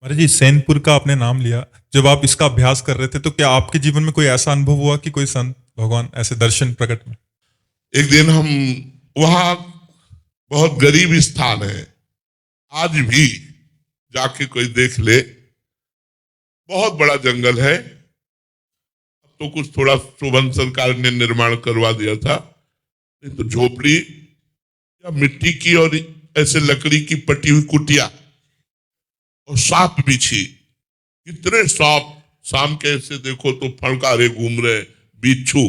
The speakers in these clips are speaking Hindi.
महाराज जी, सैनपुर का आपने नाम लिया। जब आप इसका अभ्यास कर रहे थे तो क्या आपके जीवन में कोई ऐसा अनुभव हुआ कि कोई संत भगवान ऐसे दर्शन प्रकट में? एक दिन हम वहां, बहुत गरीब स्थान है, आज भी जाके कोई देख ले, बहुत बड़ा जंगल है। अब तो कुछ थोड़ा शोभन सरकार ने निर्माण करवा दिया था, नहीं तो झोपड़ी या मिट्टी की और ऐसे लकड़ी की पटी हुई कुटिया और सांप बिछी। कितने सांप, शाम के ऐसे देखो तो फड़कारे घूम रहे, बिच्छू।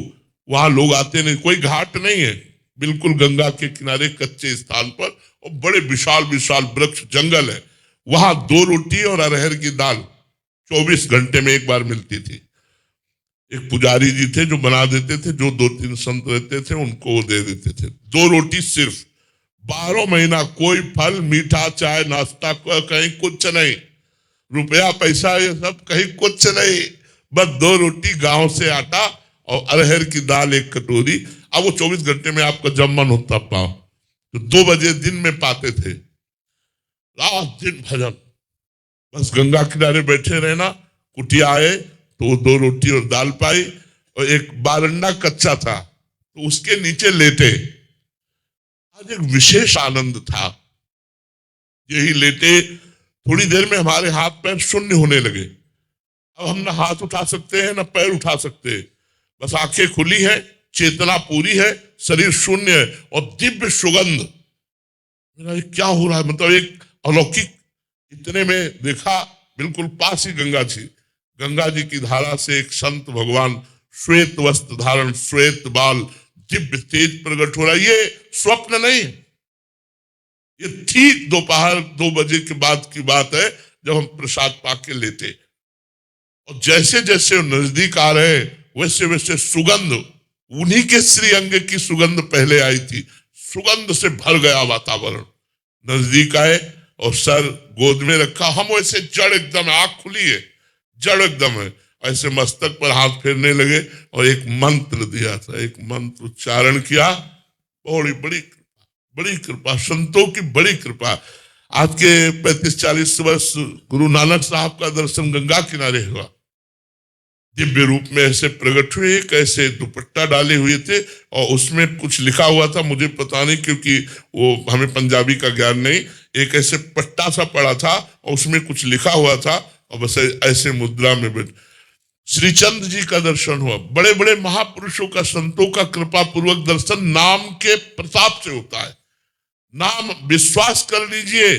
वहां लोग आते नहीं, कोई घाट नहीं है, बिल्कुल गंगा के किनारे कच्चे स्थान पर, और बड़े विशाल विशाल वृक्ष जंगल है। वहां 2 रोटी और अरहर की दाल 24 घंटे में एक बार मिलती थी। एक पुजारी जी थे जो बना देते थे, जो 2-3 संत रहते थे उनको वो दे देते थे। 2 रोटी सिर्फ, 12 महीना कोई फल, मीठा, चाय, नाश्ता, कहीं कुछ नहीं, रुपया पैसा ये सब कहीं कुछ नहीं, बस 2 रोटी, गांव से आटा और अरहर की दाल 1 कटोरी। अब वो 24 घंटे में आपका जब मन होता पाओ, तो 2 बजे दिन में पाते थे। रात दिन भजन, बस गंगा किनारे बैठे रहना। कुटिया आए तो 2 रोटी और दाल पाई, और एक बारंडा कच्चा था तो उसके नीचे लेटे। आज एक विशेष आनंद था, यही लेटे थोड़ी देर में हमारे हाथ पैर शून्य होने लगे। अब हम ना हाथ उठा सकते हैं ना पैर उठा सकते हैं, बस आंखें खुली है, चेतना पूरी है, शरीर शून्य है, और दिव्य सुगंध। मेरा ये क्या हो रहा है, मतलब एक अलौकिक। इतने में देखा बिल्कुल पास ही गंगा जी, गंगा जी की धारा से एक संत भगवान, श्वेत वस्त्र धारण, श्वेत बाल, दिव्य तेज प्रकट हो रहा है। ये स्वप्न नहीं, ये ठीक दोपहर 2 बजे के बाद की बात है, जब हम प्रसाद पाके लेते, और जैसे जैसे नजदीक आ रहे वैसे वैसे सुगंध, उन्हीं के श्री अंग की सुगंध पहले आई थी, सुगंध से भर गया वातावरण। नजदीक आए और सर गोद में रखा, हम वैसे जड़ एकदम, आंख खुली है, जड़ एकदम है, ऐसे मस्तक पर हाथ फेरने लगे और एक मंत्र दिया था, एक मंत्र उच्चारण किया। बड़ी बड़ी बड़ी कृपा, संतों की बड़ी कृपा। आज के 35-40 वर्ष गुरु नानक साहब का दर्शन गंगा किनारे हुआ, दिव्य रूप में ऐसे प्रकट हुए, कैसे दुपट्टा डाले हुए थे, और उसमें कुछ लिखा हुआ था, मुझे पता नहीं क्योंकि वो हमें पंजाबी का ज्ञान नहीं। एक ऐसे पट्टा सा पड़ा था और उसमें कुछ लिखा हुआ था, और बस ऐसे मुद्रा में बैठ श्रीचंद जी का दर्शन हुआ। बड़े बड़े महापुरुषों का, संतों का कृपा पूर्वक दर्शन नाम के प्रताप से होता है। नाम, विश्वास कर लीजिए,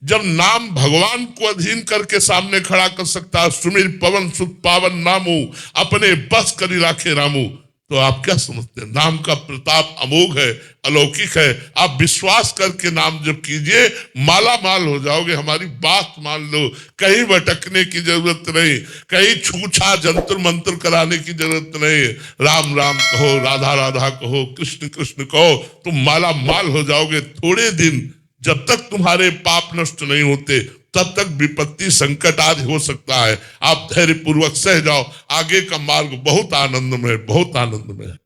जब नाम भगवान को अधीन करके सामने खड़ा कर सकता है, सुमिर पवन सुख पावन नामू, अपने बस करी राखे रामू, तो आप क्या समझते हैं? नाम का प्रताप अमोघ है, अलौकिक है। आप विश्वास करके नाम जप कीजिए, माला माल हो जाओगे। हमारी बात मान लो, कहीं भटकने की जरूरत नहीं, कहीं छूछा जंतर मंत्र कराने की जरूरत नहीं। राम राम कहो, राधा राधा कहो, कृष्ण कृष्ण कहो, तुम माला माल हो जाओगे। थोड़े दिन, जब तक तुम्हारे पाप नष्ट नहीं होते तब तक विपत्ति संकट आदि हो सकता है। आप धैर्य पूर्वक सह जाओ, आगे का मार्ग बहुत आनंदमय, बहुत आनंदमय है।